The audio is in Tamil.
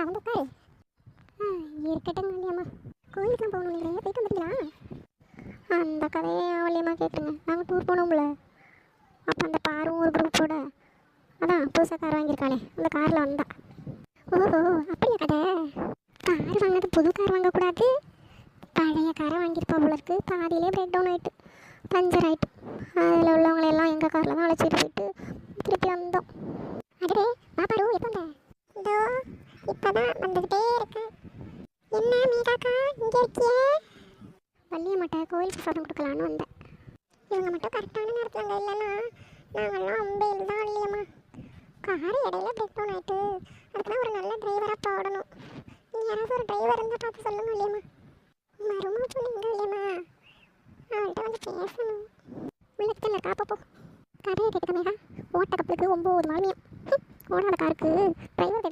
அவங்க உட்காரு. இருக்கட்டும் வள்ளியம்மா. கோயிலுக்குலாம் போகணும் இல்லையா, போயிட்டு வந்துட்டீங்களா? அந்த கதையை வள்ளியம்மா கேட்குறேங்க. நாங்கள் டூர் போனோம்ல, அப்போ அந்த பாரும் ஒரு குரூப்போட அதான் புதுசாக கார் வாங்கியிருக்காளே அந்த காரில் வந்தா. ஓஹோ அப்படியா கதை? கார் வாங்கினது புது கார் வாங்கக்கூடாது, பழைய காரை வாங்கியிருப்பா போல இருக்கு. பாதியிலே பிரேக் டவுன் ஆகிட்டு, பஞ்சர் ஆகிட்டு. அதில் உள்ளவங்களெல்லாம் எங்கள் காரில் தான் அழைச்சிட்டு போயிட்டு திருப்பி வந்தோம். அடே பாப்பாரு எப்போ வந்த? இதோ இப்போ தான் வந்துக்கிட்டே இருக்கேன். என்ன மீதாக்கா இங்கே இருக்கியே? வள்ளியம்மாட்ட கோயில் பிரசாதம் கொடுக்கலான்னு வந்தேன். இவங்க மட்டும் கரெக்டான நேரத்தில் அங்கே இல்லைன்னா நாங்கள்லாம் அம்பேல் தான். வள்ளியம்மா கார் இடையில பிரேக் டவுன் ஆகிட்டு, அதுக்குலாம் ஒரு நல்ல டிரைவராக போடணும். நீ யாராவது ஒரு டிரைவர் இருந்தால் பார்த்து சொல்லுங்க வள்ளியம்மா. மருமக சொன்னீங்க வள்ளியம்மா, அவன்கிட்ட வந்து பேசணும். உள்ளத்துக்கு என்ன இருக்கா? அப்போ கதையை கேட்குறமேகா. ஓட்ட கப்பலுக்கு 9 மாமியம், ஓடாத காருக்கு